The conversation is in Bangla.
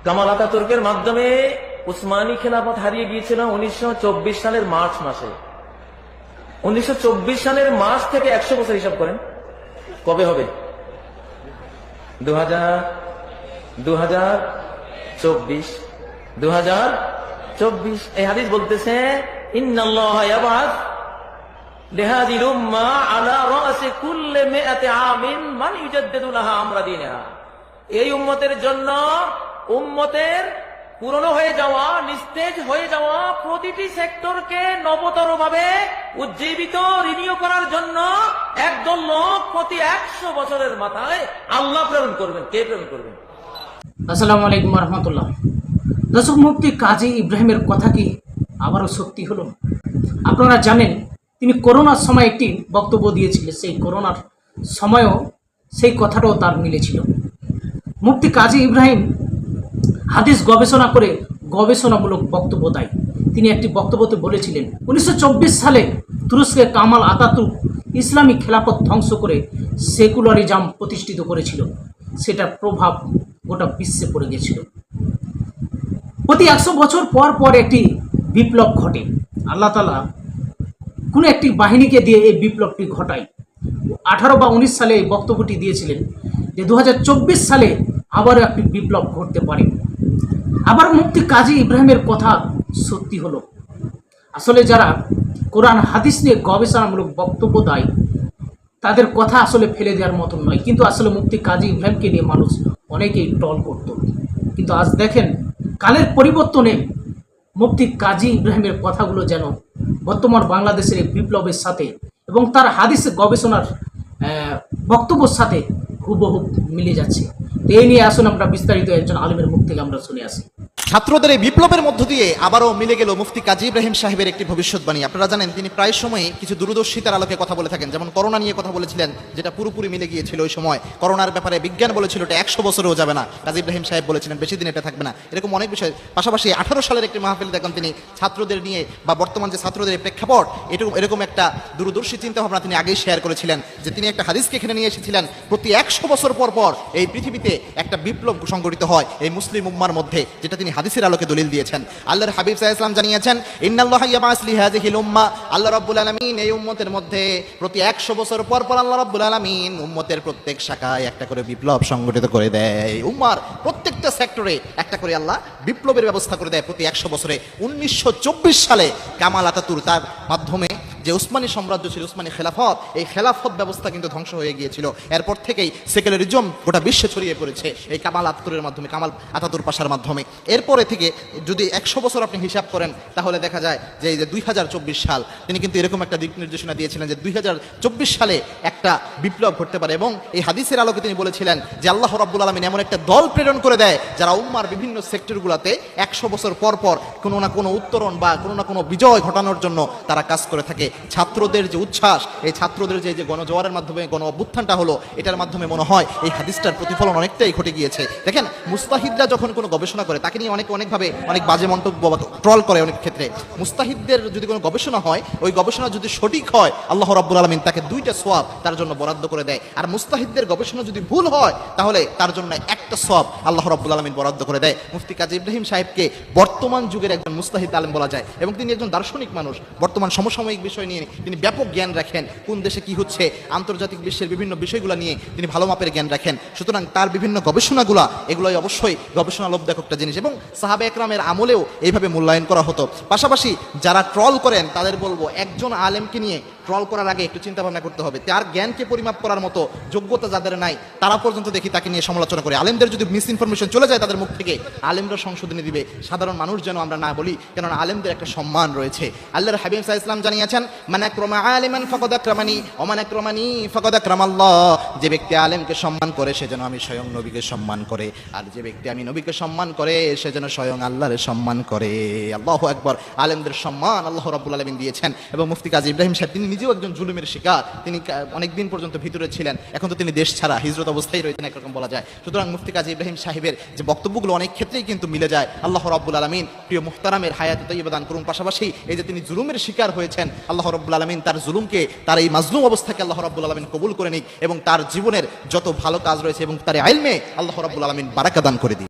কামাল আতাতুর্কের মাধ্যমে উসমানী খেলাফত হারিয়ে গিয়েছিল 1924 সালের মার্চ মাসে। 1924 সালের মার্চ থেকে 100 বছর হিসাব করেন কবে হবে? 2024 এই হাদিস বলতেছে ইন্নাল্লাহ ইয়াবআস লিহাযিল উম্মাহ আলা রাসি কুল্লি মিআতি আমিন মান ইউজাদ্দিদু লাহা আমরা দীনিহা। এই উম্মতের জন্য, উম্মতের পুরনো হয়ে যাওয়া, নিস্তেজ হয়ে যাওয়া প্রতিটি সেক্টরকে নবতর ভাবে উজ্জীবিত, রিনিউ করার জন্য একদল লোক প্রতি 100 বছরের মাথায় আল্লাহ প্রেরণ করবেন। কে প্রেরণ করবেন? আসসালামু আলাইকুম রহমতুল্লাহ। দর্শক, মুফতি কাজী ইব্রাহিমের কথা কি আবারও সত্যি হলো? আপনারা জানেন তিনি করোনার সময় একটি বক্তব্য দিয়েছিলেন, সেই করোনার সময়ও সেই কথাটাও তার মিলেছিল। মুফতি কাজী ইব্রাহিম হাদিস গবেষণা করে গবেষণামূলক বক্তব্য দেয়। তিনি একটি বক্তব্যতে বলেছিলেন 1924 সালে তুরস্কের কামাল আতাতুর্ক ইসলামী খেলাফত ধ্বংস করে সেকুলারিজম প্রতিষ্ঠিত করেছিল। সেটার প্রভাব গোটা বিশ্বে পড়ে গেছিল। প্রতি 100 বছর পর পর একটি বিপ্লব ঘটে। আল্লাহ তাআলা কোনো একটি বাহিনীকে দিয়ে এই বিপ্লবটি ঘটায়। 18 বা 19 সালে এই বক্তব্যটি দিয়েছিলেন যে 2024 সালে আবারও একটি বিপ্লব ঘটতে পারে। আবার মুফতি কাজী ইব্রাহিমের কথা সত্যি হলো। আসলে যারা কোরআন হাদিস নিয়ে গবেষণামূলক বক্তব্য দেয় তাদের কথা আসলে ফেলে দেওয়ার মতন নয়। কিন্তু আসলে মুফতি কাজী ইব্রাহিমকে নিয়ে মানুষ অনেকেই টল করত। কিন্তু আজ দেখেন কালের পরিবর্তনে মুফতি কাজী ইব্রাহিমের কথাগুলো যেন বর্তমান বাংলাদেশের এই বিপ্লবের সাথে এবং তার হাদিস গবেষণার বক্তব্যের সাথে হুবহু মিলে যাচ্ছে। এই নিয়ে আসুন আমরা বিস্তারিত একজন আলিমের মুখ থেকে আমরা শুনে আসি। ছাত্রদের এই বিপ্লবের মধ্য দিয়ে আবারও মিলে গেল মুফতি কাজী ইব্রাহিম সাহেবের একটি ভবিষ্যৎবাণী। আপনারা জানেন তিনি প্রায় সময় কিছু দূরদর্শিতার আলোকে কথা বলে থাকেন। যেমন করোনা নিয়ে কথা বলেছিলেন, যেটা পুরোপুরি মিলে গিয়েছিল ওই সময়। করোনার ব্যাপারে বিজ্ঞান বলেছিল এটা 100 বছরেও যাবে না, কাজী ইব্রাহিম সাহেব বলেছিলেন বেশি দিন এটা থাকবে না। এরকম অনেক বিষয়। পাশাপাশি 18 সালের একটি মাহফিল দেখেন তিনি ছাত্রদের নিয়ে, বা বর্তমান যে ছাত্রদের প্রেক্ষাপট, এরকম একটা দূরদর্শী চিন্তাভাবনা তিনি আগেই শেয়ার করেছিলেন। যে তিনি একটা হাদিসকে এখানে নিয়ে এসেছিলেন, প্রতি 100 বছর পর পর এই পৃথিবীতে একটা বিপ্লব সংঘটিত হয় এই মুসলিম উম্মার মধ্যে, যেটা তিনি হাদিসের আলোকে দলিল দিয়েছেন। আল্লাহর হাবিব সাল্লাল্লাহু আলাইহি ওয়াসাল্লাম জানিয়েছেন ইন্নাল্লাহা ইয়াবআস লিহাযিহিল উম্মাহ, আল্লাহ রাব্বুল আলামিন এই উম্মতের মধ্যে প্রতি 100 বছর পর পর আল্লাহ রাব্বুল আলামিন উম্মতের প্রত্যেক শাখায় একটা করে বিপ্লব সংগঠিত করে দেয়। উম্মার প্রত্যেকটা সেক্টরে একটা করে আল্লাহ বিপ্লবের ব্যবস্থা করে দেয় প্রতি 100 বছরে। 1924 সালে কামাল আতাতুর্ক তার মাধ্যমে যে উসমানী সাম্রাজ্য ছিল, উসমানী খেলাফত, এই খেলাফত ব্যবস্থা কিন্তু ধ্বংস হয়ে গিয়েছিল। এরপর থেকেই সেকুলারিজম গোটা বিশ্বে ছড়িয়ে পড়েছে এই কামাল আতাতুর্কের মাধ্যমে, কামাল আতাতুর্ক পাশার মাধ্যমে। এরপরে থেকে যদি 100 বছর আপনি হিসাব করেন তাহলে দেখা যায় যে এই যে 2024 সাল, তিনি কিন্তু এরকম একটা দিক নির্দেশনা দিয়েছিলেন যে 2024 সালে একটা বিপ্লব ঘটতে পারে। এবং এই হাদিসের আলোকে তিনি বলেছিলেন যে আল্লাহ রাব্বুল আলামিন এমন একটা দল প্রেরণ করে দেয় যারা উম্মার বিভিন্ন সেক্টরগুলোতে 100 বছর পর পর কোনো না কোনো উত্তরণ বা কোনো না কোনো বিজয় ঘটানোর জন্য তারা কাজ করে থাকে। ছাত্রদের যে উচ্ছ্বাস, এই ছাত্রদের যে গণজোয়ারের মাধ্যমে গণ অভ্যুত্থানটা হলো, এটার মাধ্যমে মনে হয় এই হাদিসটার প্রতিফলন অনেকটাই ঘটে গিয়েছে। দেখেন মুস্তাহিদরা যখন কোনো গবেষণা করে তাকে নিয়ে অনেকভাবে অনেক বাজে মন্তব্য ট্রল করে অনেক ক্ষেত্রে। মুস্তাহিদদের যদি কোনো গবেষণা হয়, ওই গবেষণা যদি সঠিক হয় আল্লাহ রাব্বুল আলামিন তাকে 2টা সওয়াব তার জন্য বরাদ্দ করে দেয়। আর মুস্তাহিদদের গবেষণা যদি ভুল হয় তাহলে তার জন্য একটা সওয়াব আল্লাহ রাব্বুল আলামিন বরাদ্দ করে দেয়। মুফতি কাজী ইব্রাহিম সাহেবকে বর্তমান যুগের একজন মুস্তাহিদ আলেম বলা যায় এবং তিনি একজন দার্শনিক মানুষ। বর্তমান সমসাময়িক বিষয় নিয়ে তিনি ব্যাপক জ্ঞান রাখেন। কোন দেশে কি হচ্ছে, আন্তর্জাতিক বিশ্বের বিভিন্ন বিষয়গুলো নিয়ে তিনি ভালো মাপের জ্ঞান রাখেন। সুতরাং তার বিভিন্ন গবেষণাগুলো এগুলোই অবশ্যই গবেষণা লোভদায়ক একটা জিনিস এবং সাহাবা একরামের আমলেও এইভাবে মূল্যায়ন করা হতো। পাশাপাশি যারা ট্রল করেন তাদের বলবো, একজন আলেমকে নিয়ে ট্রল করার আগে একটু চিন্তা ভাবনা করতে হবে। তার জ্ঞানকে পরিমাপ করার মতো যোগ্যতা যাদের নাই তারা পর্যন্ত দেখি তাকে নিয়ে সমালোচনা করে। আলেমদের যদি মিস ইনফরমেশন চলে যায় তাদের মুখ থেকে, আলেমরা সংশোধনী দিবে, সাধারণ মানুষ যেন আমরা না বলি, কেননা আলেমদের একটা সম্মান রয়েছে। আল্লাহর হাবিব সাল্লাল্লাহু আলাইহি ওয়াসাল্লাম জানিয়েছেন মান আকরামা আলিমান ফাকাদ আকরামানি ওয়া মান আকরামানি ফাকাদ আকরামাল্লাহ, যে ব্যক্তি আলেমকে সম্মান করে সে যেন আমি স্বয়ং নবীকে সম্মান করে, আর যে ব্যক্তি আমি নবীকে সম্মান করে সে যেন স্বয়ং আল্লাহর সম্মান করে। আল্লাহু আকবার। আলেমদের সম্মান আল্লাহ রাব্বুল আলামিন দিয়েছেন। এবং মুফতি কাজী ইব্রাহিম সাহেব তিনি নিজেও একজন জুলুমের শিকার। তিনি অনেকদিন পর্যন্ত ভিতরে ছিলেন, এখন তো তিনি দেশ ছাড়া হিজরত অবস্থায় রয়েছেন একরকম বলা যায়। সুতরাং মুফতি কাজী ইব্রাহিম সাহেবের যে বক্তব্যগুলো অনেক ক্ষেত্রেই কিন্তু মিলে যায়। আল্লাহ রাব্বুল আলামিন প্রিয় মুহতারামের হায়াতে তাইয়্যিবা দান করুন। পাশাপাশি এই যে তিনি জুলুমের শিকার হয়েছেন, আল্লাহ রাব্বুল আলামিন তার জুলুমকে, তার এই মাজলুম অবস্থাকে আল্লাহ রাব্বুল আলামিন কবুল করে নিক এবং তার জীবনের যত ভালো কাজ রয়েছে এবং তার ইলমে আল্লাহ রাব্বুল আলামিন বারাকা দান করে দিন।